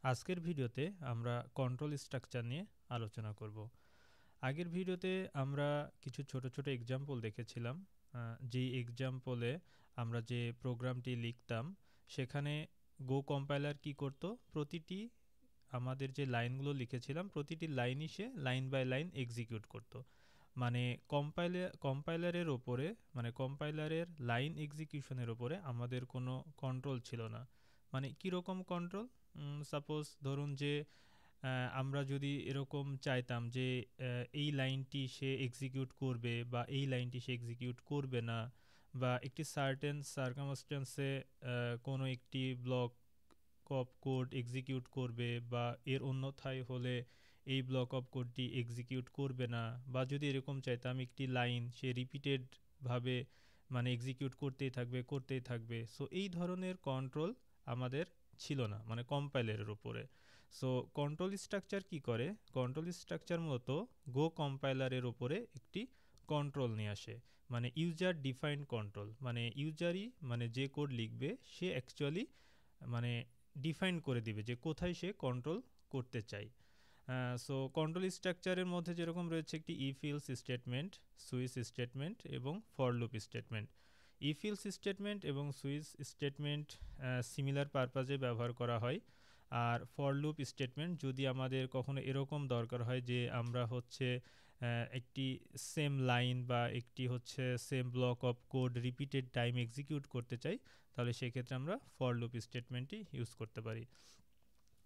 আজকের ভিডিওতে আমরা কন্ট্রোল স্ট্রাকচার নিয়ে আলোচনা করব। আগের ভিডিওতে আমরা কিছু ছোট ছোট এক্সাম্পল দেখেছিলাম। যেই এক্সাম্পলে আমরা যে প্রোগ্রামটি লিখতাম সেখানে গো কম্পাইলার কি করত, প্রতিটি আমাদের যে লাইনগুলো লিখেছিলাম প্রতিটি লাইনই সে লাইন বাই লাইন এক্সিকিউট করত। মানে কম্পাইলারের ওপরে, মানে কম্পাইলারের লাইন এক্সিকিউশনের ওপরে আমাদের কোনো কন্ট্রোল ছিল না। মানে কীরকম কন্ট্রোল? সাপোজ ধরুন যে আমরা যদি এরকম চাইতাম যে এই লাইনটি সে এক্সিকিউট করবে বা এই লাইনটি সে এক্সিকিউট করবে না, বা একটি সার্টেন সার্কামস্ট্যান্সে কোনো একটি ব্লক অফ কোড এক্সিকিউট করবে বা এর অন্যথায় হলে এই ব্লক অফ কোডটি এক্সিকিউট করবে না, বা যদি এরকম চাইতাম একটি লাইন সে রিপিটেডভাবে মানে এক্সিকিউট করতেই থাকবে। সো এই ধরনের কন্ট্রোল আমাদের ছিল না মানে কম্পাইলারের উপরে। সো কন্ট্রোল স্ট্রাকচার কি করে? কন্ট্রোল স্ট্রাকচার মূলত গো কম্পাইলারের উপরে একটি কন্ট্রোল নিয়ে আসে, মানে ইউজার ডিফাইন্ড কন্ট্রোল। মানে ইউজারই, মানে যে কোড লিখবে সে অ্যাকচুয়ালি মানে ডিফাইন করে দিবে যে কোথায় সে কন্ট্রোল করতে চায়। সো কন্ট্রোল স্ট্রাকচারের মধ্যে যেরকম রয়েছে একটি if else statement, switch statement এবং for loop statement. If else statement এবং সুইচ স্টেটমেন্ট সিমিলার পারপাজে ব্যবহার করা হয়। আর ফর লুপ স্টেটমেন্ট যদি আমাদের কখনো এরকম দরকার হয় যে আমরা হচ্ছে একটি সেম লাইন বা একটি হচ্ছে same block of code repeated time execute করতে চাই, তাহলে সেক্ষেত্রে আমরা ফর লুপ স্টেটমেন্টটি ইউজ করতে পারি।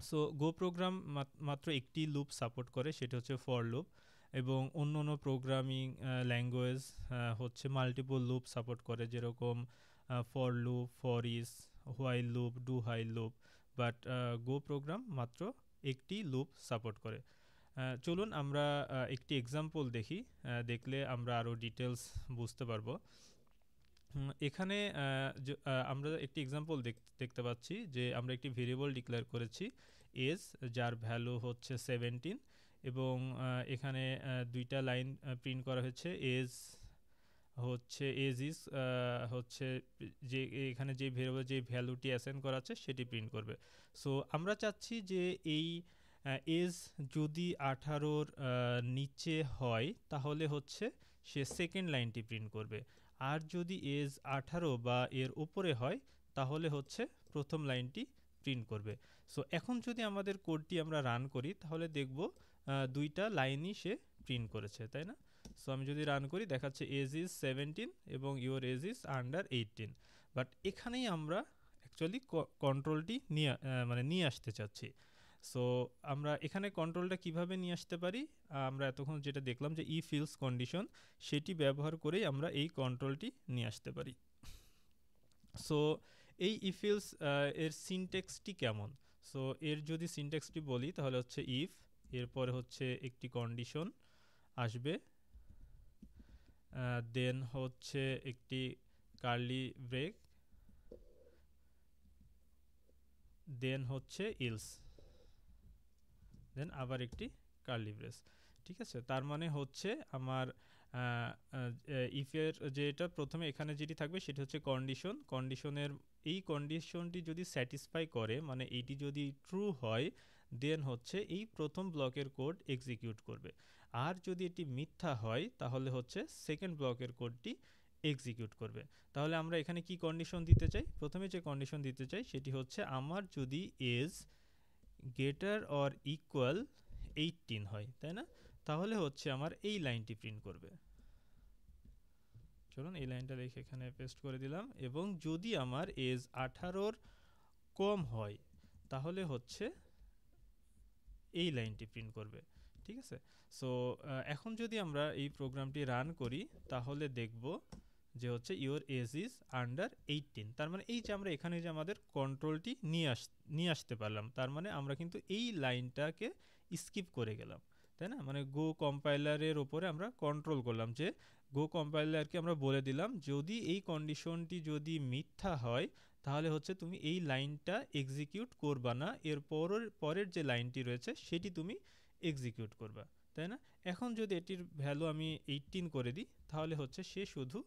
সো গো প্রোগ্রাম মাত্র একটি লুপ সাপোর্ট করে, সেটা হচ্ছে ফর লুপ, এবং অন্য অন্য প্রোগ্রামিং ল্যাঙ্গুয়েজ হচ্ছে মাল্টিপল লুপ সাপোর্ট করে, যেরকম for loop, for each, while loop, do while loop. But Go program মাত্র একটি লুপ সাপোর্ট করে। চলুন আমরা একটি এক্সাম্পল দেখি, দেখলে আমরা আরও ডিটেলস বুঝতে পারবো। এখানে আমরা একটি এক্সাম্পল দেখতে পাচ্ছি যে আমরা একটি ভেরিয়েবল ডিক্লেয়ার করেছি এজ, যার ভ্যালু হচ্ছে 17, এবং এখানে দুইটা লাইন প্রিন্ট করা হয়েছে। এজ ইজ হচ্ছে যে এখানে যে ভেরিয়েবল যে ভ্যালুটি অ্যাসাইন করা আছে সেটি প্রিন্ট করবে। সো আমরা চাচ্ছি যে এই এজ যদি 18-র নিচে হয় তাহলে হচ্ছে সে সেকেন্ড লাইনটি প্রিন্ট করবে, আর যদি এজ 18 বা এর উপরে হয় তাহলে হচ্ছে প্রথম লাইনটি প্রিন্ট করবে। সো এখন যদি আমাদের কোডটি আমরা রান করি তাহলে দেখব দুইটা লাইনই সে প্রিন্ট করেছে, তাই না? সো আমি যদি রান করি দেখাচ্ছে এজ ইজ 17 এবং your age is under 18। But এখানেই আমরা অ্যাকচুয়ালি কন্ট্রোলটি নিয়ে আসতে চাচ্ছি। সো আমরা এখানে কন্ট্রোলটা কিভাবে নিয়ে আসতে পারি? আমরা এতক্ষণ যেটা দেখলাম যে ইফ এলস কন্ডিশন, সেটি ব্যবহার করেই আমরা এই কন্ট্রোলটি নিয়ে আসতে পারি। সো এই ইফ এলস এর সিনট্যাক্সটি কেমন? সো এর যদি সিনট্যাক্সটি বলি তাহলে হচ্ছে ইফ, এরপরে হচ্ছে একটি কন্ডিশন আসবে, দেন হচ্ছে একটি কার্লি ব্রেক, দেন হচ্ছে এলস, দেন আবার একটি কার্লি ব্রেস। ঠিক আছে, তার মানে হচ্ছে আমার ইফের যেটা প্রথমে এখানে যেটি থাকবে সেটি হচ্ছে কন্ডিশনের এই কন্ডিশনটি যদি স্যাটিসফাই করে, মানে এইটি যদি ট্রু হয়, দেন হচ্ছে এই প্রথম ব্লকের কোড এক্সিকিউট করবে। আর যদি এটি মিথ্যা হয় তাহলে হচ্ছে সেকেন্ড ব্লকের কোডটি এক্সিকিউট করবে। তাহলে আমরা এখানে কি কন্ডিশন দিতে চাই? প্রথমে যে কন্ডিশন দিতে চাই সেটি হচ্ছে আমার যদি এজ গ্রেটার অর ইকুয়াল 18 হয়, তাই না? তাহলে হচ্ছে আমার এই লাইনটি প্রিন্ট করবে। চলুন এই লাইনটা লিখে এখানে পেস্ট করে দিলাম। এবং যদি আমার এজ 18-র কম হয় তাহলে হচ্ছে এই লাইনটি প্রিন্ট করবে। ঠিক আছে, সো এখন যদি আমরা এই প্রোগ্রামটি রান করি তাহলে দেখব যে হচ্ছে ইওর এজ ইজ আন্ডার 18। তার মানে এই যে আমরা এখানে যে আমাদের কন্ট্রোলটি নিয়ে আসতে পারলাম, তার মানে আমরা কিন্তু এই লাইনটাকে স্কিপ করে গেলাম, তাই না? মানে গো কম্পাইলারের ওপরে আমরা কন্ট্রোল করলাম, যে গো কম্পাইলারকে আমরা বলে দিলাম যদি এই কন্ডিশনটি যদি মিথ্যা হয় তাহলে হচ্ছে তুমি এই লাইনটা এক্সিকিউট করবা না, এর পরের যে লাইনটি রয়েছে সেটি তুমি এক্সিকিউট করবা, তাই না? এখন যদি এটির ভ্যালু আমি 18 করে দিই তাহলে হচ্ছে সে শুধু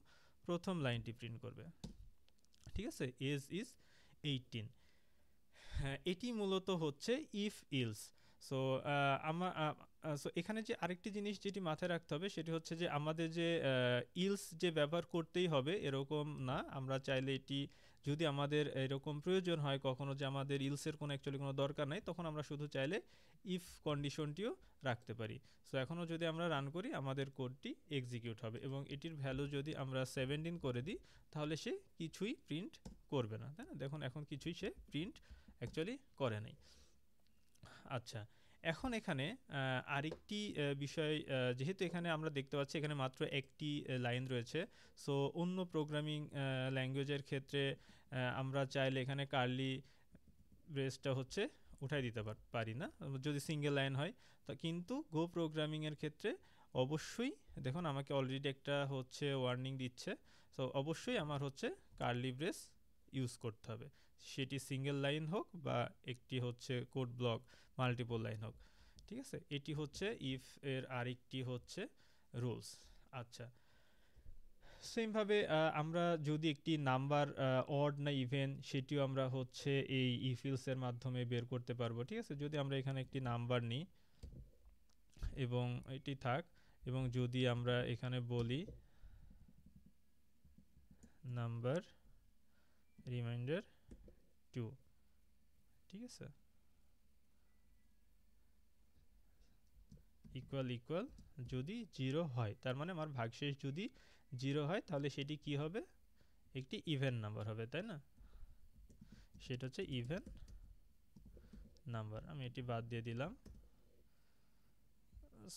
প্রথম লাইনটি প্রিন্ট করবে। ঠিক আছে, এজ ইজ 18। হ্যাঁ, এটি মূলত হচ্ছে ইফ ইলস। সো আমার সো এখানে যে আরেকটি জিনিস যেটি মাথায় রাখতে হবে সেটি হচ্ছে যে আমাদের যে ইলস যে ব্যবহার করতেই হবে এরকম না। আমরা চাইলে এটি যদি আমাদের এরকম প্রয়োজন হয় কখনো যে আমাদের ইলসের কোনো অ্যাকচুয়ালি কোনো দরকার নাই, তখন আমরা শুধু চাইলে ইফ কন্ডিশনটিও রাখতে পারি। সো এখনও যদি আমরা রান করি আমাদের কোডটি এক্সিকিউট হবে এবং এটির ভ্যালু যদি আমরা 17 করে দিই তাহলে সে কিছুই প্রিন্ট করবে না, তাই না? দেখুন এখন কিছুই সে প্রিন্ট অ্যাকচুয়ালি করে নাই। আচ্ছা, এখন এখানে আরেকটি বিষয়, যেহেতু এখানে আমরা দেখতে পাচ্ছি এখানে মাত্র একটি লাইন রয়েছে। সো অন্য প্রোগ্রামিং ল্যাঙ্গুয়েজের ক্ষেত্রে আমরা চাইলে এখানে কার্লি ব্রেসটা হচ্ছে উঠাই দিতে পারি না যদি সিঙ্গেল লাইন হয়। তো কিন্তু গো প্রোগ্রামিংয়ের ক্ষেত্রে অবশ্যই দেখুন আমাকে অলরেডি একটা হচ্ছে ওয়ার্নিং দিচ্ছে। সো অবশ্যই আমার হচ্ছে কার্লি ব্রেস ইউজ করতে হবে, সেটি সিঙ্গেল লাইন হোক বা একটি হচ্ছে কোড ব্লক মাল্টিপল লাইন হোক। ঠিক আছে, এটি হচ্ছে ইফ এর আরেকটি হচ্ছে রুলস। আচ্ছা, সেমভাবে আমরা যদি একটি নাম্বার অড না ইভেন সেটিও আমরা হচ্ছে এই ইফ ইলসের মাধ্যমে বের করতে পারবো। ঠিক আছে, যদি আমরা এখানে একটি নাম্বার নিই এবং এটি থাক, এবং যদি আমরা এখানে বলি নাম্বার রিমাইন্ডার 2, ঠিক আছে, ইকুয়াল ইকুয়াল যদি 0 হয়, তার মানে আমার ভাগশেষ যদি 0 হয় তাহলে সেটি কি হবে, একটি ইভেন নাম্বার হবে, তাই না? সেটা হচ্ছে ইভেন নাম্বার। আমি এটি বাদ দিয়ে দিলাম।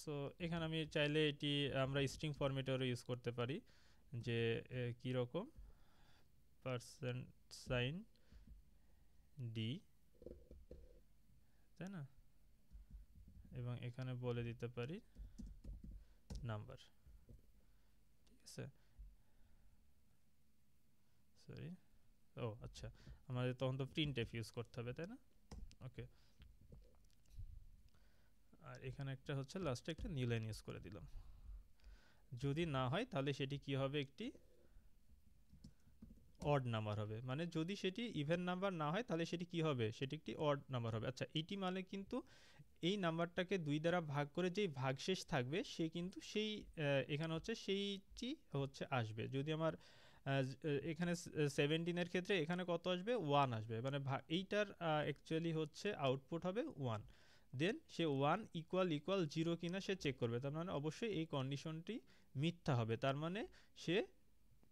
সো এখানে আমি চাইলে এটি আমরা স্ট্রিং ফরম্যাটেরও ইউজ করতে পারি, যে কীরকম পার্সেন্ট সাইন ডি, তাই না? এবং এখানে বলে দিতে পারি নাম্বার। ঠিক আছে, সরি, ও আচ্ছা, আমাদের তখন তো প্রিন্ট এফ ইউজ করতে হবে, তাই না? ওকে, আর এখানে একটা হচ্ছে লাস্টে একটা নিউ লাইন ইউজ করে দিলাম। যদি না হয় তাহলে সেটি কি হবে, একটি অড নাম্বার হবে। মানে যদি সেটি ইভেন নাম্বার না হয় তাহলে সেটি কি হবে, সেটি একটি অড নাম্বার হবে। আচ্ছা, এইটি মানে কিন্তু এই নাম্বারটাকে 2 দ্বারা ভাগ করে যেই ভাগশেষ থাকবে সে কিন্তু সেই এখানে হচ্ছে সেইটি হচ্ছে আসবে। যদি আমার এখানে 17 এর ক্ষেত্রে এখানে কত আসবে, 1 আসবে, মানে এইটার অ্যাকচুয়ালি হচ্ছে আউটপুট হবে 1। দেন সে 1 ইকুয়াল ইকুয়াল 0 কিনা সে চেক করবে, তার মানে অবশ্যই এই কন্ডিশনটি মিথ্যা হবে, তার মানে সে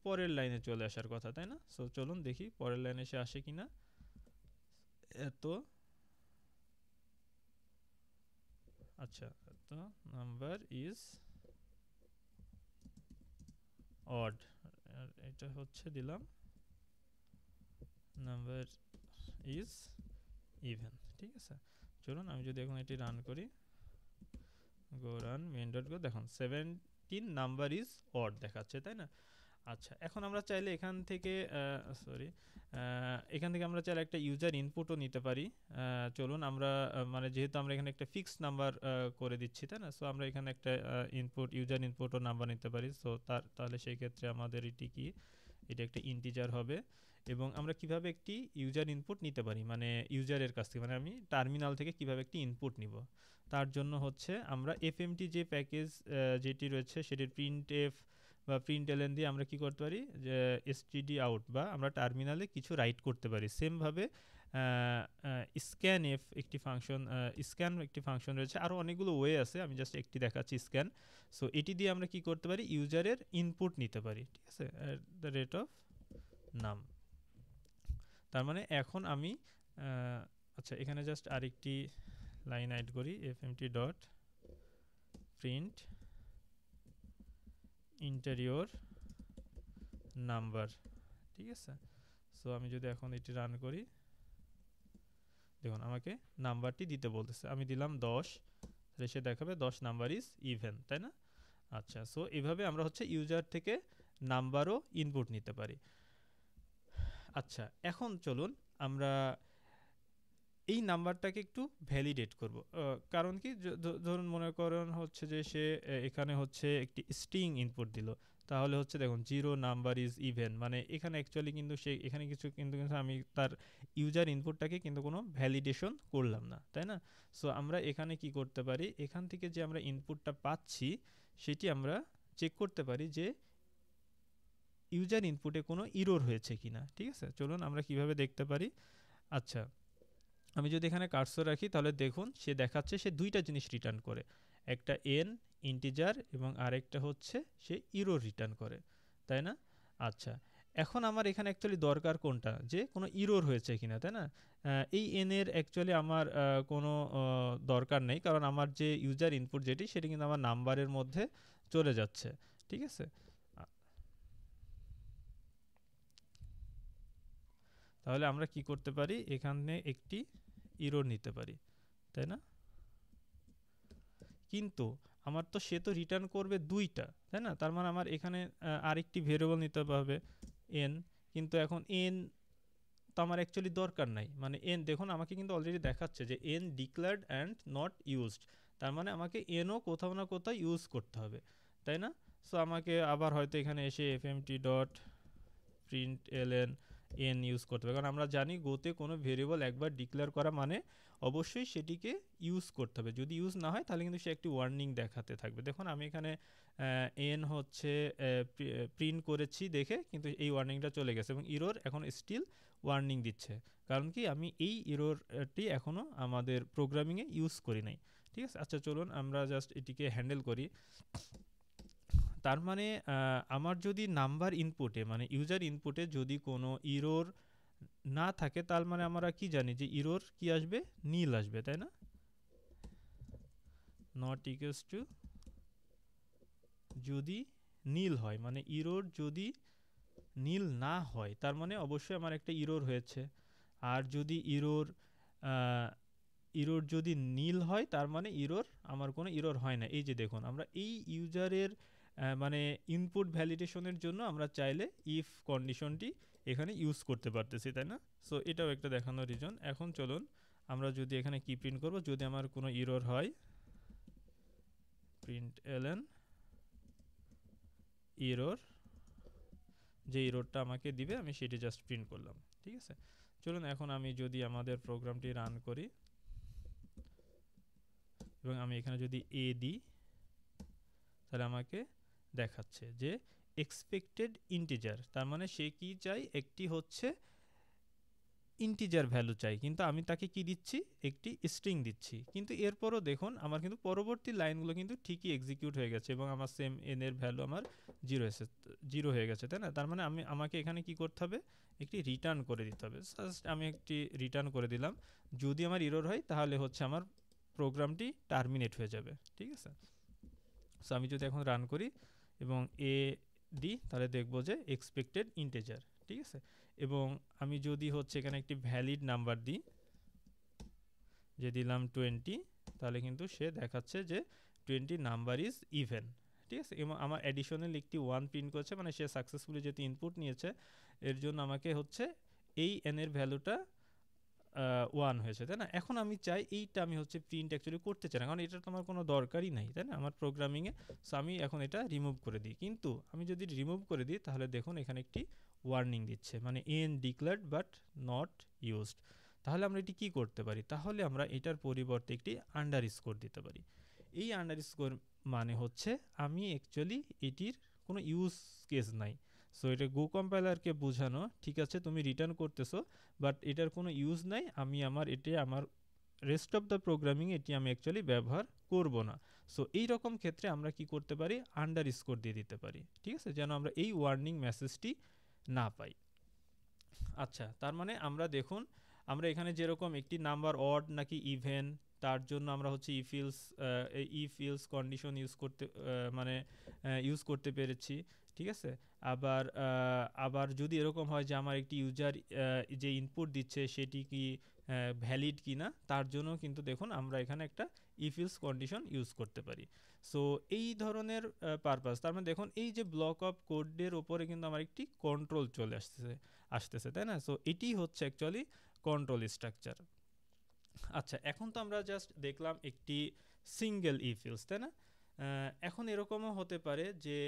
পরের লাইনে চলে আসার কথা, তাই না? সো চলুন দেখি পরের লাইনে সে আসে কিনা। এত, আচ্ছা, তো নাম্বার ইজ অড, এটা হচ্ছে দিলাম নাম্বার ইজ ইভেন। ঠিক আছে, চলুন আমি যদি এখন এটি রান করি, গো রান মেইন ডট গো, দেখুন 17 নাম্বার ইজ অড দেখাচ্ছে, তাই না? আচ্ছা, এখন আমরা চাইলে এখান থেকে এখান থেকে আমরা চাইলে একটা ইউজার ইনপুটও নিতে পারি। চলুন আমরা মানে যেহেতু আমরা এখানে একটা ফিক্স নাম্বার করে দিচ্ছি, তাই না? সো আমরা এখানে একটা ইনপুট ইউজার ইনপুটও নাম্বার নিতে পারি। সো তাহলে সেই ক্ষেত্রে আমাদের এটি কি, এটা একটা ইন্টিজার হবে। এবং আমরা কিভাবে একটি ইউজার ইনপুট নিতে পারি, মানে ইউজারের কাছ থেকে, মানে আমি টার্মিনাল থেকে কিভাবে একটি ইনপুট নিব, তার জন্য হচ্ছে আমরা এফএমটি যে প্যাকেজ যেটি রয়েছে সেটির প্রিন্ট এফ বা প্রিন্ট এলএন দিয়ে আমরা কি করতে পারি, যে এসটিডি আউট বা আমরা টার্মিনালে কিছু রাইট করতে পারি। সেমভাবে স্ক্যান এফ একটি ফাংশন, স্ক্যান একটি ফাংশন রয়েছে, আরও অনেকগুলো ওয়ে আছে, আমি জাস্ট একটি দেখাচ্ছি, স্ক্যান। সো এটি দিয়ে আমরা কি করতে পারি, ইউজারের ইনপুট নিতে পারি। ঠিক আছে, অ্যাট দ্য রেট অফ নাম। তার মানে এখন আমি আচ্ছা, এখানে জাস্ট আরেকটি লাইন অ্যাড করি, এফএমটি ডট প্রিন্ট ইন্টেরিয়র নাম্বার। ঠিক আছে, সো আমি যদি এখন এটি রান করি, দেখুন আমাকে নাম্বারটি দিতে বলতেছে, আমি দিলাম 10, তাহলে সে দেখাবে 10 নাম্বার ইজ ইভেন, তাই না? আচ্ছা, সো এইভাবে আমরা হচ্ছে ইউজার থেকে নাম্বারও ইনপুট নিতে পারি। আচ্ছা, এখন চলুন আমরা এই নাম্বারটাকে একটু ভ্যালিডেট করব। কারণ কি, ধরুন মনে করেন হচ্ছে যে সে এখানে হচ্ছে একটি স্ট্রিং ইনপুট দিল, তাহলে হচ্ছে দেখুন জিরো নাম্বার ইজ ইভেন, মানে এখানে অ্যাকচুয়ালি কিন্তু সে এখানে কিছু কিন্তু আমি তার ইউজার ইনপুটটাকে কিন্তু কোনো ভ্যালিডেশন করলাম না, তাই না? সো আমরা এখানে কি করতে পারি, এখান থেকে যে আমরা ইনপুটটা পাচ্ছি সেটি আমরা চেক করতে পারি যে ইউজার ইনপুটে কোনো ইরর হয়েছে কিনা। ঠিক আছে, চলুন আমরা কিভাবে দেখতে পারি। আচ্ছা, আমি যদি এখানে কার্সর রাখি তাহলে দেখুন সে দেখাচ্ছে সে দুইটা জিনিস রিটার্ন করে, একটা এন ইন্টিজার এবং আরেকটা হচ্ছে সে ইরর রিটার্ন করে, তাই না? আচ্ছা, এখন আমার এখানে অ্যাকচুয়ালি দরকার কোনটা, যে কোনো ইরর হয়েছে কিনা, তাই না? এই এন এর অ্যাকচুয়ালি আমার কোনো দরকার নেই, কারণ আমার যে ইউজার ইনপুট যেটি সেটি কিন্তু আমার নাম্বারের মধ্যে চলে যাচ্ছে। ঠিক আছে, তাহলে আমরা কি করতে পারি, এখানে একটি ইরর নিতে পারি, তাই না? কিন্তু আমার তো সে তো রিটার্ন করবে দুইটা, তাই না? তার মানে আমার এখানে আরেকটি ভেরিয়েবল নিতে হবে এন, কিন্তু এখন এন তো আমার অ্যাকচুয়ালি দরকার নাই, মানে এন দেখুন আমাকে কিন্তু অলরেডি দেখাচ্ছে যে N declared and not used, তার মানে আমাকে এনও কোথাও না কোথাও ইউজ করতে হবে, তাই না? সো আমাকে আবার হয়তো এখানে এসে FMT dot print LN N use করতে হবে, কারণ আমরা জানি গোতে কোনো ভেরিয়েবল একবার ডিক্লেয়ার করা মানে অবশ্যই সেটিকে ইউজ করতে হবে, যদি ইউজ না হয় তাহলে কিন্তু সে একটি ওয়ার্নিং দেখাতে থাকবে। দেখুন আমি এখানে এন হচ্ছে প্রিন্ট করেছি দেখে কিন্তু এই ওয়ার্নিংটা চলে গেছে এবং ইরোর এখন স্টিল ওয়ার্নিং দিচ্ছে, কারণ কি আমি এই ইরোরটি এখনও আমাদের প্রোগ্রামিংয়ে ইউজ করি নাই। ঠিক আছে, আচ্ছা চলুন আমরা জাস্ট এটিকে হ্যান্ডেল করি। তার মানে আমার যদি নাম্বার ইনপুটে মানে ইউজার ইনপুটে যদি কোনো ইরোর না থাকে, তার মানে আমরা কি জানি যে ইরোর কি আসবে, নীল আসবে, তাই না? নট ইকুয়ালস টু যদি নীল হয়, মানে ইরোর যদি নীল না হয় তার মানে অবশ্যই আমার একটা ইরোর হয়েছে, আর যদি ইরোর ইরোর যদি নীল হয় তার মানে ইরোর আমার কোনো ইরোর হয় না। এই যে দেখুন আমরা এই ইউজারের মানে ইনপুট ভ্যালিডেশনের জন্য আমরা চাইলে ইফ কন্ডিশনটি এখানে ইউজ করতে পারতেছি, তাই না? সো এটাও একটা দেখানোর রিজন। এখন চলুন আমরা যদি এখানে কি প্রিন্ট করব, যদি আমার কোনো ইরোর হয় প্রিন্ট এলএন ইরোর, যে ইরোরটা আমাকে দিবে আমি সেটি জাস্ট প্রিন্ট করলাম। ঠিক আছে, চলুন এখন আমি যদি আমাদের প্রোগ্রামটি রান করি এবং আমি এখানে যদি এ দিই তাহলে আমাকে দেখাচ্ছে যে এক্সপেক্টেড ইন্টিজার, তার মানে সে কি চাই, একটি হচ্ছে ইন্টিজার ভ্যালু চাই, কিন্তু আমি তাকে কি দিচ্ছি, একটি স্ট্রিং দিচ্ছি। কিন্তু এরপরও দেখুন আমার কিন্তু পরবর্তী লাইনগুলো কিন্তু ঠিকই এক্সিকিউট হয়ে গেছে এবং আমার সেম এন এর ভ্যালু আমার জিরো হয়ে গেছে, তাই না? তার মানে আমাকে এখানে কি করতে হবে, একটি রিটার্ন করে দিতে হবে। জাস্ট আমি একটি রিটার্ন করে দিলাম, যদি আমার ইরর হয় তাহলে হচ্ছে আমার প্রোগ্রামটি টার্মিনেট হয়ে যাবে। ঠিক আছে, সো আমি যদি এখন রান করি এবং এ দিই তাহলে দেখব যে এক্সপেক্টেড ইন্টিজার। ঠিক আছে, এবং আমি যদি হচ্ছে এখানে একটি ভ্যালিড নাম্বার দিই, যে দিলাম 20, তাহলে কিন্তু সে দেখাচ্ছে যে 20 নাম্বার ইজ ইভেন। ঠিক আছে, এবং আমার অ্যাডিশনাল একটি 1 প্রিন্ট করছে, মানে সে সাকসেসফুলি যেহেতু ইনপুট নিয়েছে এর জন্য আমাকে হচ্ছে এই এন এর ভ্যালুটা 1 হয়েছে, তাই না? এখন আমি চাই এইটা আমি হচ্ছে প্রিন্ট অ্যাকচুয়ালি করতে চাই না, কারণ এটা তো আমার কোনো দরকারই নাই, তাই না, আমার প্রোগ্রামিংয়ে। সো আমি এখন এটা রিমুভ করে দিই, কিন্তু আমি যদি রিমুভ করে দিই তাহলে দেখুন এখানে একটি ওয়ার্নিং দিচ্ছে, মানে N declared but not used. তাহলে আমরা এটি কি করতে পারি, তাহলে আমরা এটার পরিবর্তে একটি আন্ডারস্কোর দিতে পারি। এই আন্ডারস্কোর মানে হচ্ছে আমি অ্যাকচুয়ালি এটির কোনো ইউজ কেস নাই। সো এটা গো কম্পাইলারকে বোঝানো, ঠিক আছে তুমি রিটার্ন করতেছো বাট এটার কোনো ইউজ নাই, আমি আমার রেস্ট অফ দ্য প্রোগ্রামিং এটি আমি অ্যাকচুয়ালি ব্যবহার করব না। সো এই রকম ক্ষেত্রে আমরা কি করতে পারি, আন্ডারস্কোর দিয়ে দিতে পারি। ঠিক আছে, যেন আমরা এই ওয়ার্নিং মেসেজটি না পাই। আচ্ছা, তার মানে আমরা দেখুন আমরা এখানে যেরকম একটি নাম্বার অড নাকি ইভেন তার জন্য আমরা হচ্ছে ইফ ইলস কন্ডিশন ইউজ করতে পেরেছি। ঠিক আছে, আবার যদি এরকম হয় যে আমার একটি ইউজার যে ইনপুট দিচ্ছে সেটি কি ভ্যালিড কি না, তার জন্য কিন্তু দেখুন আমরা এখানে একটা ইফ ইলস কন্ডিশন ইউজ করতে পারি। সো এই ধরনের পারপাস, তার মানে দেখুন এই যে ব্লক অফ কোডের ওপরে কিন্তু আমার একটি কন্ট্রোল চলে আসতেছে, তাই না? সো এটি হচ্ছে অ্যাকচুয়ালি কন্ট্রোল স্ট্রাকচার। আচ্ছা, এখন তো আমরা জাস্ট দেখলাম একটি সিঙ্গেল ইফ ইলস, তাই না? এখন এরকমও হতে পারে যে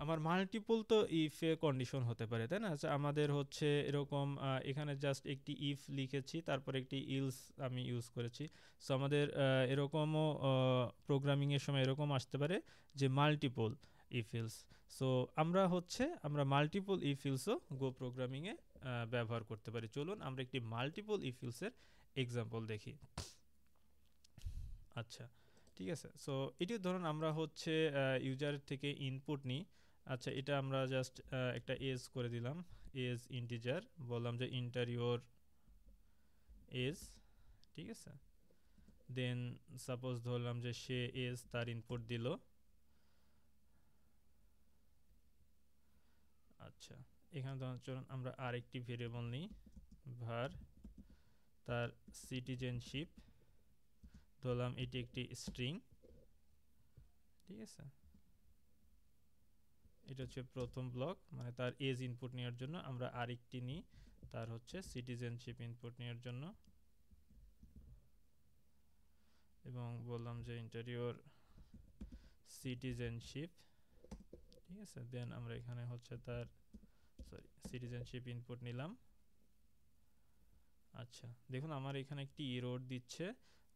আমার মাল্টিপল তো ইফ এ কন্ডিশন হতে পারে, তাই না? আচ্ছা, আমাদের হচ্ছে এরকম এখানে জাস্ট একটি ইফ লিখেছি, তারপর একটি ইলস আমি ইউজ করেছি। সো আমাদের এরকমও প্রোগ্রামিংয়ের সময় এরকম আসতে পারে যে মাল্টিপল ইফ ইলস। সো আমরা মাল্টিপল ইফ ইলসও গো প্রোগ্রামিংয়ে ব্যবহার করতে পারি। চলুন আমরা একটি মাল্টিপল ইফ ইলসের এক্সাম্পল দেখি। আচ্ছা, ঠিক আছে। সো এটি ধরুন আমরা হচ্ছে ইউজার থেকে ইনপুট নিই। আচ্ছা, এটা আমরা জাস্ট একটা এজ করে দিলাম, এজ ইন্টিজার, বললাম যে ইন্টার ইউর এজ, ঠিক আছে। দেন সাপোজ ধরলাম যে সে এজ তার ইনপুট দিল। আচ্ছা, এখানে ধরুন চলুন আমরা আরেকটি ভেরিয়েবল নিই, var তার সিটিজেনশিপ, ধরলাম এটি একটি স্ট্রিং, ঠিক আছে। এটা হচ্ছে প্রথম ব্লক, মানে তার এজ ইনপুট নেওয়ার জন্য। আমরা আরেকটি নিই, তার হচ্ছে সিটিজেনশিপ ইনপুট নেওয়ার জন্য, এবং বললাম যে ইন্টারিয়র সিটিজেনশিপ, ঠিক আছে। দেন আমরা এখানে হচ্ছে তার সিটিজেনশিপ ইনপুট নিলাম। আচ্ছা, দেখুন আমার এখানে একটি ইরর দিচ্ছে,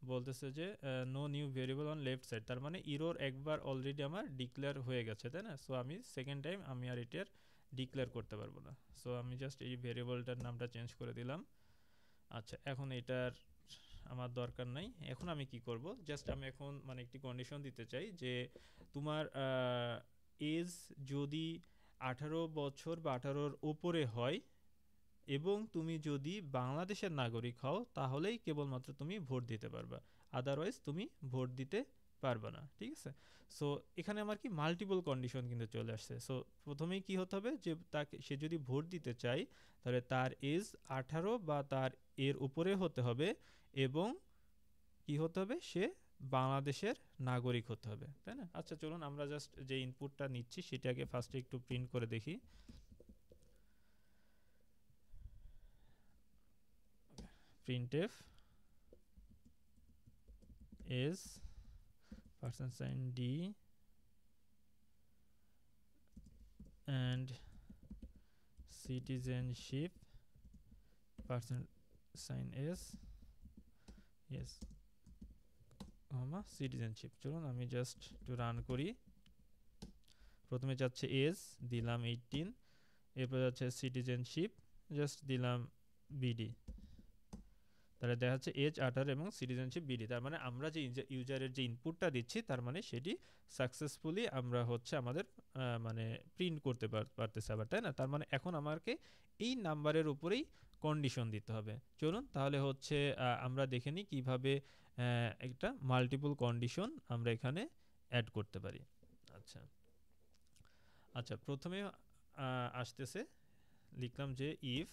বলতেছে যে no new variable on left side. তার মানে ইরর একবার অলরেডি আমার ডিক্লেয়ার হয়ে গেছে, তাই না? সো আমি সেকেন্ড টাইম আমি আর এটার ডিক্লেয়ার করতে পারবো না। সো আমি জাস্ট এই ভেরিয়েবলটার নামটা চেঞ্জ করে দিলাম। আচ্ছা, এখন এটার আমার দরকার নাই। এখন আমি কি করব, জাস্ট আমি এখন মানে একটি কন্ডিশন দিতে চাই যে তোমার এজ যদি 18 বছর বা 18-র উপরে হয় এবং তুমি যদি বাংলাদেশের নাগরিক হও, তাহলেই কেবলমাত্র তুমি ভোট দিতে পারবা, আদারওয়াইজ তুমি ভোট দিতে পারবা না, ঠিক আছে। সো এখানে আমার কি মাল্টিপল কন্ডিশন কিন্তু চলে আসছে। সো প্রথমেই কি হতে হবে, যে সে যদি ভোট দিতে চায় তাহলে তার এজ 18 বা তার এর উপরে হতে হবে, এবং কি হতে হবে, সে বাংলাদেশের নাগরিক হতে হবে, তাই না? আচ্ছা, চলুন আমরা জাস্ট যে ইনপুটটা নিচ্ছি সেটাকে ফার্স্টে একটু প্রিন্ট করে দেখি। printf is $d and citizenship %s, yes, citizenship। চলুন আমি জাস্ট একটু রান করি। প্রথমে যাচ্ছে এজ, দিলাম 18, এরপর যাচ্ছে সিটিজেনশিপ, জাস্ট দিলাম বিডি। তাহলে দেখা যাচ্ছে এজ 18 এবং সিটিজেনশিপ বিডি। তার মানে আমরা যে ইউজারের যে ইনপুটটা দিচ্ছি তার মানে সেটি সাকসেসফুলি আমরা হচ্ছে আমাদের মানে প্রিন্ট করতে পারতেছে আবার, তাই না? তার মানে এখন আমাকে এই নাম্বারের উপরেই কন্ডিশন দিতে হবে। চলুন তাহলে হচ্ছে আমরা দেখে নিই কীভাবে একটা মাল্টিপল কন্ডিশন আমরা এখানে অ্যাড করতে পারি। আচ্ছা আচ্ছা, প্রথমে আসতেছে, লিখলাম যে ইফ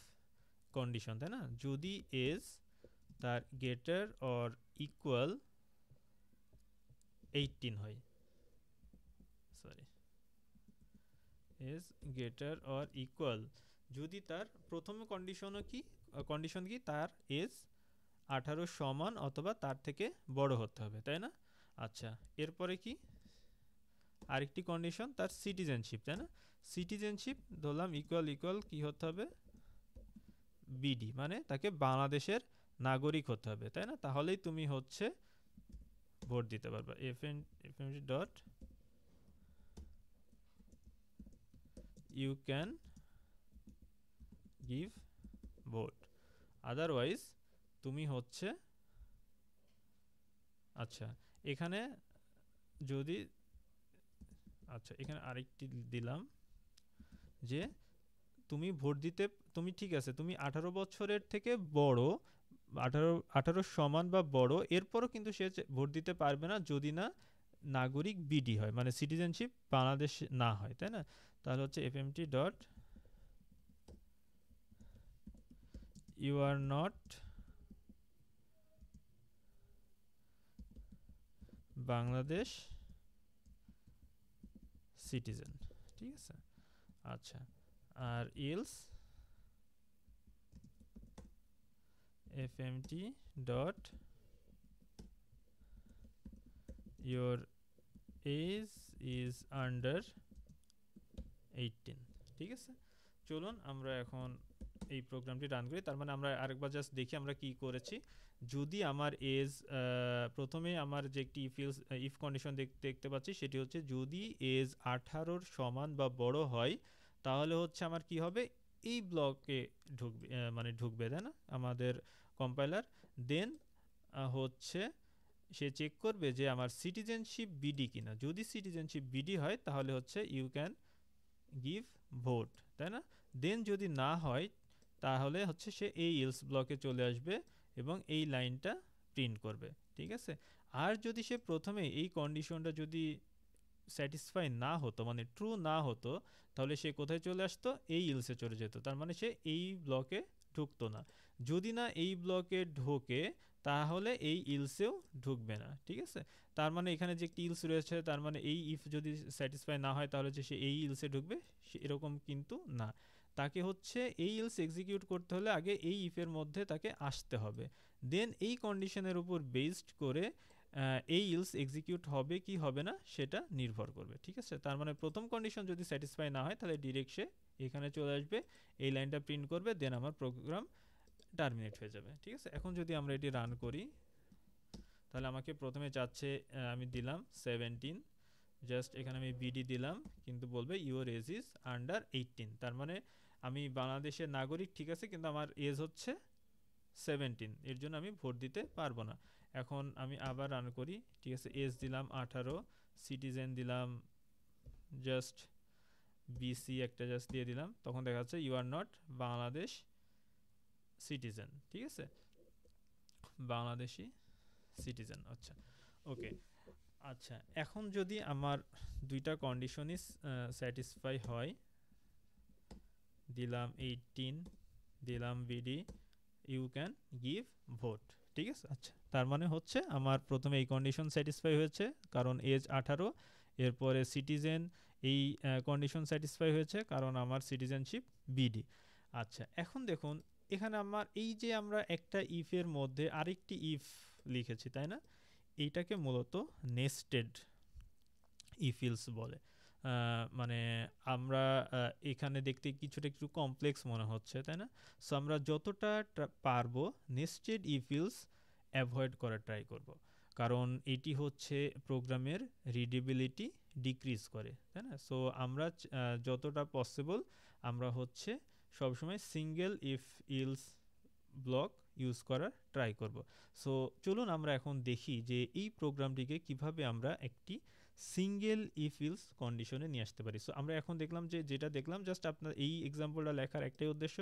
কন্ডিশন, তাই না? যদি এজ তার গ্রেটার অর ইকুয়াল 18 হয়, sorry, age greater or equal, যদি তার প্রথম কন্ডিশন কি তার এজ 18 সমান অথবা তার থেকে বড় হতে হবে, তাই না? আচ্ছা, এরপরে কি আরেকটি কন্ডিশন, তার সিটিজেনশিপ, তাই না? সিটিজেনশিপ ধরলাম ইকুয়াল কি হতে হবে, বিডি, মানে তাকে বাংলাদেশের নাগরিক হতে হবে, তাই না? তাহলেই তুমি হচ্ছে ভোট দিতে পারবা। fmt dot you can give vote, otherwise তুমি হচ্ছে, আচ্ছা এখানে যদি, আচ্ছা এখানে আরেকটি দিলাম যে তুমি ভোট দিতে, তুমি ঠিক আছে তুমি 18 বছরের থেকে বড়, 18 সমান বা বড়, এরপরও কিন্তু সে ভোট দিতে পারবে না যদি না নাগরিক বিডি হয়, মানে সিটিজেনশিপ বাংলাদেশ না হয়, তাই না? তাহলে হচ্ছে fmt dot you are not Bangladesh citizen, ঠিক আছে। আচ্ছা, আর else fmt dot your age is under 18, ঠিক আছে। চলুন আমরা এখন এই প্রোগ্রামটি রান করি। তার মানে আমরা আরেকবার জাস্ট দেখি আমরা কি করেছি। যদি আমার এজ প্রথমে আমার যে একটি ইফ কন্ডিশন দেখতে পাচ্ছি সেটি হচ্ছে যদি এজ 18-র সমান বা বড় হয় তাহলে হচ্ছে আমার কি হবে, এই ব্লকে ঢুকবে, মানে ঢুকবে, তাই না আমাদের কম্পাইলার। দেন হচ্ছে সে চেক করবে যে আমার সিটিজেনশিপ বিডি কিনা। যদি সিটিজেনশিপ বিডি হয় তাহলে হচ্ছে ইউ ক্যান গিভ ভোট, তাই না। দেন যদি না হয় তাহলে হচ্ছে সে এই এলস ব্লকে চলে আসবে এবং এই লাইনটা প্রিন্ট করবে, ঠিক আছে। আর যদি সে প্রথমে এই কন্ডিশনটা যদি স্যাটিসফাই না হতো, মানে ট্রু না হতো, তাহলে সে কোথায় চলে আসতো, এই ইলসে চলে যেত। তার মানে সে এই ব্লকে ঢুকতো না। যদি না এই ব্লকে ঢোকে তাহলে এই ইলসেও ঢুকবে না, ঠিক আছে। তার মানে এখানে যে একটি ইলস রয়েছে, তার মানে এই ইফ যদি স্যাটিসফাই না হয় তাহলে যে সে এই ইলসে ঢুকবে, সে এরকম কিন্তু না। তাকে হচ্ছে এই ইলস এক্সিকিউট করতে হলে আগে এই ইফের মধ্যে তাকে আসতে হবে। দেন এই কন্ডিশনের উপর বেসড করে এই ইলস এক্সিকিউট হবে কি হবে না সেটা নির্ভর করবে, ঠিক আছে। তার মানে প্রথম কন্ডিশন যদি স্যাটিসফাই না হয় তাহলে ডিরেক্ট সে এখানে চলে আসবে, এই লাইনটা প্রিন্ট করবে, দেন আমার প্রোগ্রাম টার্মিনেট হয়ে যাবে, ঠিক আছে। এখন যদি আমরা এটি রান করি তাহলে আমাকে প্রথমে চাচ্ছে, আমি দিলাম 17, জাস্ট এখানে আমি বিডি দিলাম, কিন্তু বলবে ইউর এজ ইজ আন্ডার 18। তার মানে আমি বাংলাদেশের নাগরিক, ঠিক আছে, কিন্তু আমার এজ হচ্ছে 17, এর জন্য আমি ভোট দিতে পারবো না। এখন আমি আবার রান করি, ঠিক আছে, এজ দিলাম 18, সিটিজেন দিলাম জাস্ট বিসি একটা জাস্ট দিয়ে দিলাম, তখন দেখা যাচ্ছে you are not Bangladesh citizen, ঠিক আছে, বাংলাদেশি সিটিজেন। আচ্ছা, ওকে। আচ্ছা, এখন যদি আমার দুইটা কন্ডিশনই স্যাটিসফাই হয়, দিলাম 18, দিলাম BD, you can give vote, ঠিক আছে। আচ্ছা, তার মানে হচ্ছে আমার প্রথমে এই কন্ডিশন স্যাটিসফাই হয়েছে কারণ এজ 18, এরপরে সিটিজেন এই কন্ডিশন স্যাটিসফাই হয়েছে কারণ আমার সিটিজেনশিপ বিডি। আচ্ছা, এখন দেখুন এখানে আমার এই যে আমরা একটা ইফের মধ্যে আরেকটি ইফ লিখেছি, তাই না, এইটাকে মূলত নেস্টেড ইফিলস বলে। মানে আমরা এখানে দেখতে কিছুটা একটু কমপ্লেক্স মনে হচ্ছে, তাই না। সো আমরা যতটা পারবো নেস্টেড ইফিলস অ্যাভয়েড করার ট্রাই করব, কারণ এটি হচ্ছে প্রোগ্রামের রিডেবিলিটি ডিক্রিজ করে, তাই না। সো আমরা যতটা পসিবল আমরা হচ্ছে সবসময় single if else block use করার ট্রাই করব। সো চলুন আমরা এখন দেখি যে এই প্রোগ্রামটিকে কিভাবে আমরা একটি সিঙ্গেল ইফ ইলস কন্ডিশনে নিয়ে আসতে পারি। সো আমরা এখন দেখলাম যে যেটা দেখলাম জাস্ট আপনার এই এক্সাম্পলটা লেখার একটাই উদ্দেশ্য,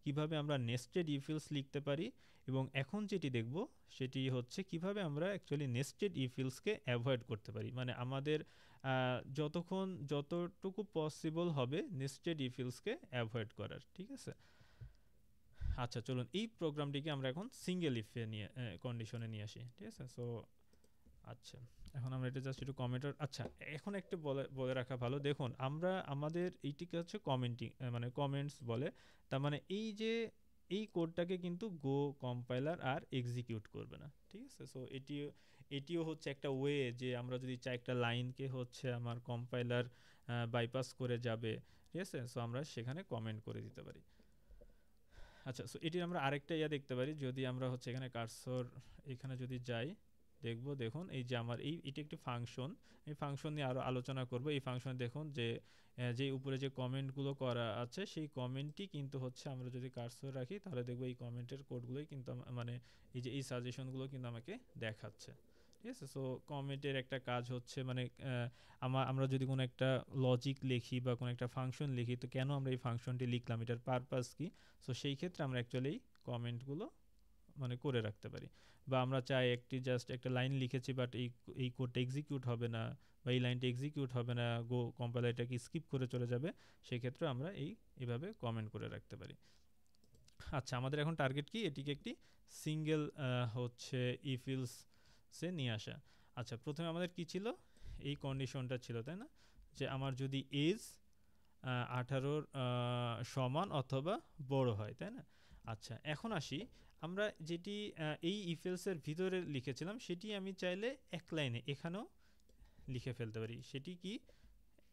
কিভাবে আমরা নেস্টেড ইফ ইলস লিখতে পারি। এবং এখন যেটি দেখব সেটি হচ্ছে কিভাবে আমরা অ্যাকচুয়ালি নেস্টেড ইফ ইলসকে অ্যাভয়েড করতে পারি, মানে আমাদের যতটুকু পসিবল হবে নেস্টেড ইফ ইলসকে অ্যাভয়েড করার, ঠিক আছে। আচ্ছা, চলুন এই প্রোগ্রামটিকে আমরা এখন সিঙ্গেল ইফে নিয়ে কন্ডিশনে নিয়ে আসি, ঠিক আছে। সো আচ্ছা, এখন আমরা এটা জাস্ট একটু কমেন্টার, আচ্ছা এখন একটু বলে রাখা ভালো, দেখুন আমরা আমাদের এইটিকে হচ্ছে কমেন্টিং, মানে কমেন্টস বলে। তার মানে এই যে এই কোডটাকে কিন্তু গো কম্পাইলার আর এক্সিকিউট করবে না, ঠিক আছে। সো এটিও হচ্ছে একটা ওয়ে যে আমরা যদি চাই একটা লাইনকে হচ্ছে আমার কম্পাইলার বাইপাস করে যাবে, ঠিক আছে। সো আমরা সেখানে কমেন্ট করে দিতে পারি। আচ্ছা, সো এটির আমরা আরেকটা দেখতে পারি, যদি আমরা হচ্ছে এখানে কার্সর এখানে যদি যাই, দেখুন এই যে আমার এটি একটি ফাংশন, এই ফাংশন নিয়ে আরও আলোচনা করব। এই ফাংশন দেখুন যে উপরে যে কমেন্টগুলো করা আছে সেই কমেন্টই কিন্তু হচ্ছে আমরা যদি কার্সর রাখি তাহলে দেখব এই কমেন্টের কোডগুলোই কিন্তু মানে এই যে এই সাজেশনগুলো কিন্তু আমাকে দেখাচ্ছে, ঠিক আছে। সো কমেন্টের একটা কাজ হচ্ছে মানে আমরা যদি কোনো একটা লজিক লিখি বা কোনো একটা ফাংশন লিখি, তো কেন আমরা এই ফাংশনটি লিখলাম, এটার পারপাস কি, সো সেই ক্ষেত্রে আমরা অ্যাকচুয়ালি কমেন্টগুলো মানে করে রাখতে পারি। বা আমরা চাই জাস্ট একটা লাইন লিখেছি বাট এই কোডটা এক্সিকিউট হবে না বা এই লাইনটা এক্সিকিউট হবে না, গো কম্পাইলার এটাকে স্কিপ করে চলে যাবে, সেই ক্ষেত্রে আমরা এইভাবে কমেন্ট করে রাখতে পারি। আচ্ছা, আমাদের এখন টার্গেট কি, এটিকে একটি সিঙ্গেল হচ্ছে ইফ ইলস সে নিয়ে আসা। আচ্ছা, প্রথমে আমাদের কি ছিল, এই কন্ডিশনটা ছিল, তাই না, যে আমার যদি এজ 18-র সমান অথবা বড় হয়, তাই না। আচ্ছা, এখন আসি আমরা যেটি এই ইফেলসের ভিতরে লিখেছিলাম সেটি আমি চাইলে এক লাইনে এখানেও লিখে ফেলতে পারি। সেটি কি,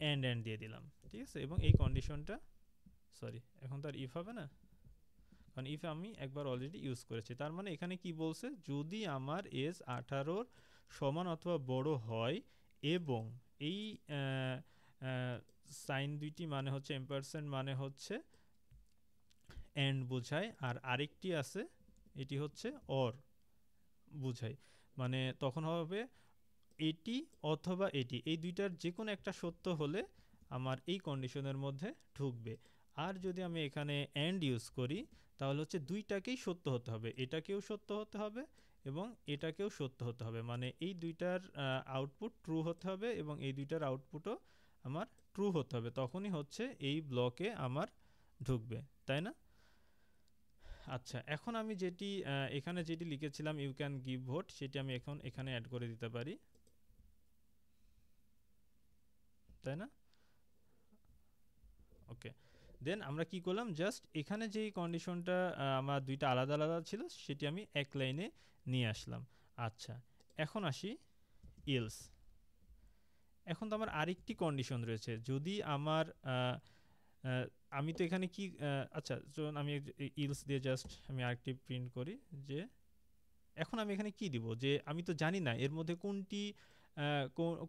এন্ড দিয়ে দিলাম, ঠিক আছে। এবং এই কন্ডিশনটা, সরি এখন তার ইফ হবে না, কারণ ইফ আমি একবার অলরেডি ইউজ করেছি। তার মানে এখানে কি বলছে, যদি আমার এজ 18 সমান অথবা বড় হয় এবং এই সাইন দুইটি মানে হচ্ছে এম্পারসেন্ট মানে হচ্ছে এন্ড বোঝায়, আর আরেকটি আছে এটি হচ্ছে অর বোঝায়, মানে তখন হবে এটি অথবা এটি, এই দুইটার যে কোনো একটা সত্য হলে আমার এই কন্ডিশনের মধ্যে ঢুকবে। আর যদি আমি এখানে এন্ড ইউজ করি তাহলে হচ্ছে দুইটাকেই সত্য হতে হবে, এটাকেও সত্য হতে হবে এবং এটাকেও সত্য হতে হবে, মানে এই দুইটার আউটপুট ট্রু হতে হবে এবং এই দুইটার আউটপুটও আমার ট্রু হতে হবে, তখনই হচ্ছে এই ব্লকে আমার ঢুকবে, তাই না? আচ্ছা, এখন আমি যেটি এখানে যেটি লিখেছিলাম ইউ ক্যান গিভ ভোট, সেটি আমি এখন এখানে অ্যাড করে দিতে পারি, তাই না? ওকে, দেন আমরা কি করলাম, জাস্ট এখানে যেই কন্ডিশনটা আমার দুইটা আলাদা আলাদা ছিল সেটি আমি এক লাইনে নিয়ে আসলাম। আচ্ছা, এখন আসি ইলস। এখন তো আমার আরেকটি কন্ডিশন রয়েছে, যদি আমার আমি তো এখানে কি আচ্ছা চলুন আমি ইলস দিয়ে জাস্ট আমি আরেকটি প্রিন্ট করি, যে এখন আমি এখানে কি দিব, যে আমি তো জানি না এর মধ্যে কোনটি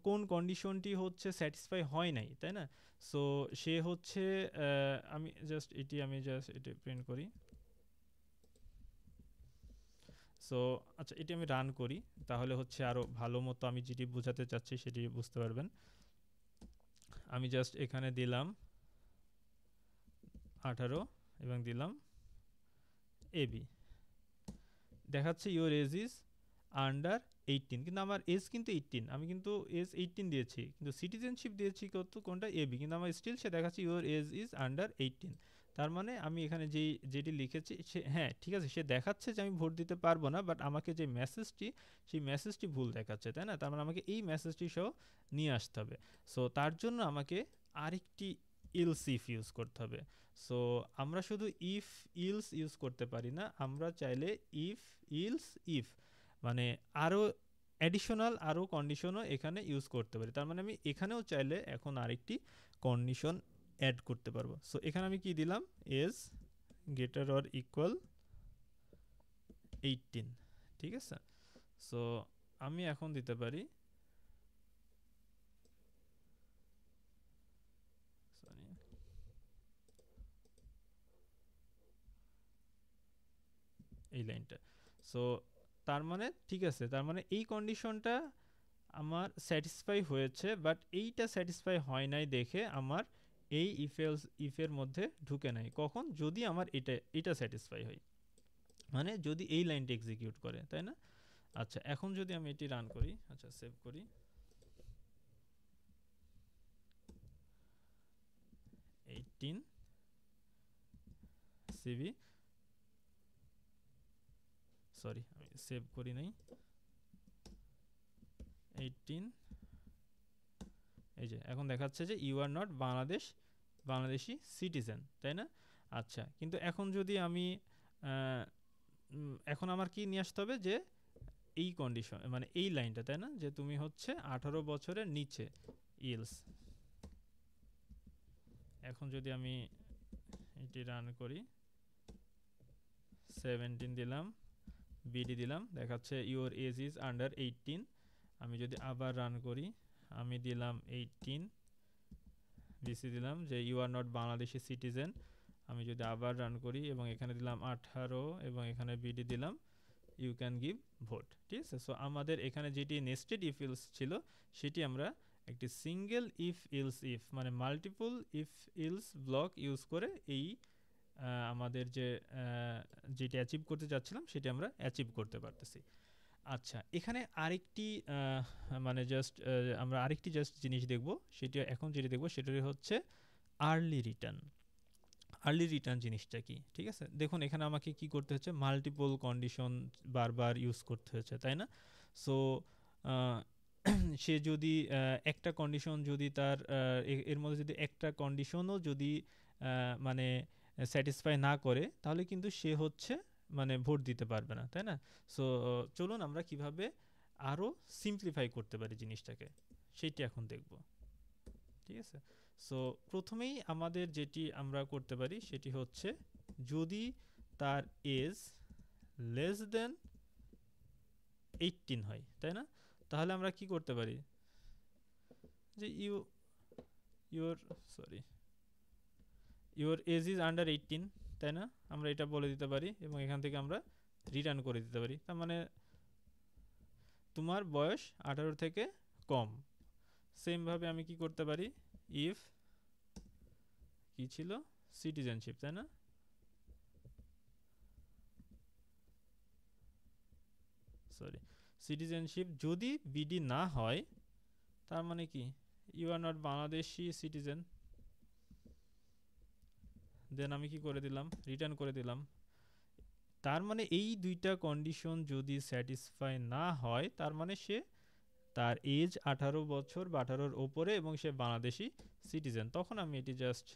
কোন কন্ডিশনটি হচ্ছে স্যাটিসফাই হয় নাই, তাই না? সো সে হচ্ছে আমি জাস্ট এটি প্রিন্ট করি। সো আচ্ছা, এটি আমি রান করি, তাহলে হচ্ছে আরও ভালো মতো আমি যেটি বোঝাতে চাচ্ছি সেটি বুঝতে পারবেন। আমি জাস্ট এখানে দিলাম 18 এবং দিলাম এবি, দেখাচ্ছে ইউর এজ ইজ আন্ডার 18, কিন্তু আমার এজ কিন্তু 18, আমি কিন্তু এজ 18 দিয়েছি, কিন্তু সিটিজেনশিপ দিয়েছি কত, কোনটা এবি, কিন্তু আমার স্টিল সে দেখাচ্ছে ইউর এজ ইজ আন্ডার 18। তার মানে আমি এখানে যেটি লিখেছি সে, হ্যাঁ ঠিক আছে, সে দেখাচ্ছে যে আমি ভোট দিতে পারবো না, বাট আমাকে যে মেসেজটি, সেই মেসেজটি ভুল দেখাচ্ছে, তাই না? তার মানে আমাকে এই মেসেজটি সহ নিয়ে আসতে হবে। সো তার জন্য আমাকে আরেকটি ইলস ইফ ইউজ করতে হবে। সো আমরা শুধু ইফ ইলস ইউজ করতে পারি না, আমরা চাইলে ইফ ইলস ইফ মানে আরও অ্যাডিশনাল আরও কন্ডিশনও এখানে ইউজ করতে পারি। তার মানে আমি এখানেও চাইলে এখন আরেকটি কন্ডিশন অ্যাড করতে পারবো। সো এখানে আমি কি দিলাম, এজ গ্রেটার অর ইকুয়াল 18, ঠিক আছে। সো আমি এখন দিতে পারি, সরি এই লাইনটা। সো তার মানে ঠিক আছে, তার মানে এই কন্ডিশনটা আমার স্যাটিসফাই হয়েছে, বাট এইটা স্যাটিসফাই হয় নাই দেখে আমার এই ইফের মধ্যে ঢুকে নাই। কখন, যদি আমার এটা স্যাটিসফাই হয়, মানে যদি এই লাইনটা এক্সিকিউট করে, তাই না? আচ্ছা, এখন যদি আমি এটি রান করি, আচ্ছা সেভ করি, 18 সিবি, সরি আমি সেভ করি নাই, 18, এই যে এখন দেখাচ্ছে যে you are not Bangladeshi citizen, তাই না? আচ্ছা, কিন্তু এখন যদি আমি এখন আমার কি নিয়ে আসতে হবে, যে এই কন্ডিশন মানে এই লাইনটা, তাই না, যে তুমি হচ্ছে 18 বছরের নিচে ইলস। এখন যদি আমি এটি রান করি, 17 দিলাম, বিডি দিলাম, দেখাচ্ছে ইউর এজ ইজ আন্ডার 18। আমি যদি আবার রান করি, আমি দিলাম 18, বিসি দিলাম যে you are not Bangladeshi citizen. আমি যদি আবার রান করি এবং এখানে দিলাম 18 এবং এখানে বিডি দিলাম, ইউ ক্যান গিভ ভোট, ঠিক আছে। সো আমাদের এখানে যেটি নেস্টেড ইফ ইলস ছিল সেটি আমরা একটি সিঙ্গেল ইফ ইলস ইফ মানে multiple if else block use করে এই আমাদের যেটি অ্যাচিভ করতে যাচ্ছিলাম সেটি আমরা অ্যাচিভ করতে পারতেছি। আচ্ছা, এখানে আরেকটি মানে জাস্ট আমরা আরেকটি জাস্ট জিনিস দেখব, সেটি এখন যেটি দেখব সেটি হচ্ছে আর্লি রিটার্ন। আর্লি রিটার্ন জিনিসটা কি, ঠিক আছে। দেখুন এখানে আমাকে কি করতে হচ্ছে, মাল্টিপল কন্ডিশন বারবার ইউজ করতে হচ্ছে, তাই না? সো সে যদি একটা কন্ডিশন যদি তার এর মধ্যে যদি একটা কন্ডিশনও যদি মানে স্যাটিসফাই না করে, তাহলে কিন্তু সে হচ্ছে মানে ভোট দিতে পারবে না, তাই না? সো চলুন আমরা কিভাবে আরও সিম্পলিফাই করতে পারি জিনিসটাকে, সেইটি এখন দেখব, ঠিক আছে। সো প্রথমেই আমাদের যেটি আমরা করতে পারি সেটি হচ্ছে যদি তার এজ লেস দেন 18 হয়, তাই না? তাহলে আমরা কি করতে পারি যে ইউর এজ ইজ আন্ডার 18, তাই না? আমরা এটা বলে দিতে পারি এবং এখান থেকে আমরা রিটার্ন করে দিতে পারি। তার মানে তোমার বয়স 18 থেকে কম। সেমভাবে আমি কি করতে পারি, ইফ কি ছিল সিটিজেনশিপ, তাই না? সিটিজেনশিপ যদি বিডি না হয়, তার মানে কি you are not Bangladeshi citizen. Then আমি কি করে দিলাম, রিটার্ন করে দিলাম। তার মানে এই দুইটা কন্ডিশন যদি স্যাটিসফাই না হয়, তার মানে সে তার এজ 18 বছর বা 18-র ওপরে এবং সে বাংলাদেশি সিটিজেন। তখন আমি এটি জাস্ট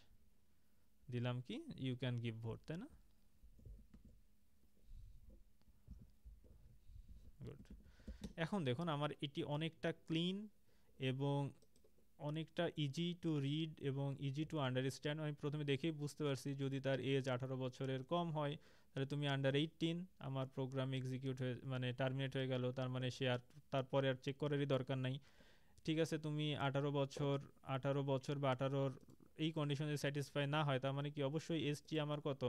দিলাম কি ইউ ক্যান গিভ ভোট, তাই না? গুড। এখন দেখুন আমার এটি অনেকটা ক্লিন এবং অনেকটা ইজি টু রিড এবং ইজি টু আন্ডারস্ট্যান্ড। আমি প্রথমে দেখেই বুঝতে পারছি যদি তার এজ 18 বছরের কম হয় তাহলে তুমি আন্ডার 18, আমার প্রোগ্রাম এক্সিকিউট হয়ে মানে টার্মিনেট হয়ে গেল। তার মানে সে আর তারপরে আর চেক করারই দরকার নাই। ঠিক আছে, তুমি 18 বছর বা 18-র এই কন্ডিশনে স্যাটিসফাই না হয়, তার মানে কি অবশ্যই এজটি আমার কত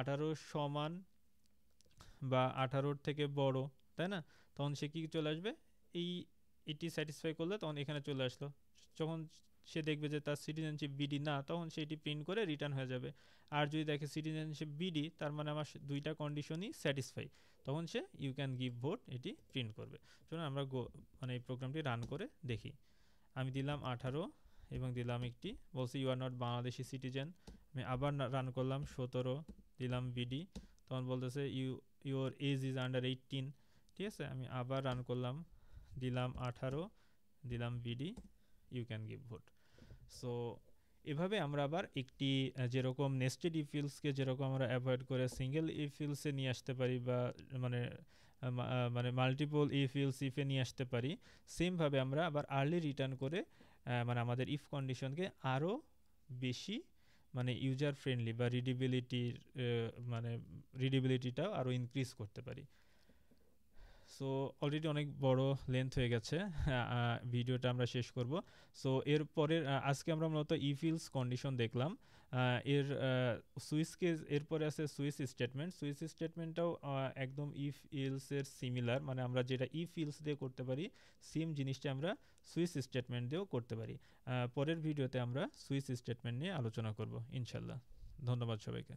18 সমান বা 18-র থেকে বড়, তাই না? তখন সে কি চলে আসবে, এটি স্যাটিসফাই করলে তখন এখানে চলে আসলো। যখন সে দেখবে যে তার সিটিজেনশিপ বিডি না, তখন সে এটি প্রিন্ট করে রিটার্ন হয়ে যাবে। আর যদি দেখে সিটিজেনশিপ বিডি, তার মানে আমার দুইটা কন্ডিশনই স্যাটিসফাই, তখন সে ইউ ক্যান গিভ ভোট এটি প্রিন্ট করবে। চলুন আমরা মানে এই প্রোগ্রামটি রান করে দেখি। আমি দিলাম 18 এবং দিলাম একটি, বলছি you are not Bangladeshi citizen. আমি আবার রান করলাম 17, দিলাম বিডি, তখন বলতেছে ইউর এজ ইজ আন্ডার 18। ঠিক আছে, আমি আবার রান করলাম, দিলাম 18, দিলাম BD, you can give vote. So এভাবে আমরা আবার একটি যেরকম নেস্টেড ইফিলসকে যেরকম আমরা অ্যাভয়েড করে সিঙ্গেল ইফিলসে নিয়ে আসতে পারি বা মানে মানে মাল্টিপল ইফিলস ইফে নিয়ে আসতে পারি, সেমভাবে আমরা আবার আর্লি রিটার্ন করে মানে আমাদের ইফ কন্ডিশনকে আরও বেশি মানে ইউজার ফ্রেন্ডলি বা মানে রিডিবিলিটিটাও আরও ইনক্রিজ করতে পারি। সো অলরেডি অনেক বড় লেন্থ হয়ে গেছে, ভিডিওটা আমরা শেষ করব। সো এরপরের আজকে আমরা মূলত ইফিলস কন্ডিশন দেখলাম। এর সুইচ কেস, এরপরে আছে সুইচ স্টেটমেন্ট। সুইচ স্টেটমেন্টটাও একদম ইফ ইলসের সিমিলার, মানে আমরা যেটা ইফ ইলস দিয়ে করতে পারি সেম জিনিসটা আমরা সুইচ স্টেটমেন্ট দিয়েও করতে পারি। পরের ভিডিওতে আমরা সুইচ স্টেটমেন্ট নিয়ে আলোচনা করব ইনশাল্লাহ। ধন্যবাদ সবাইকে।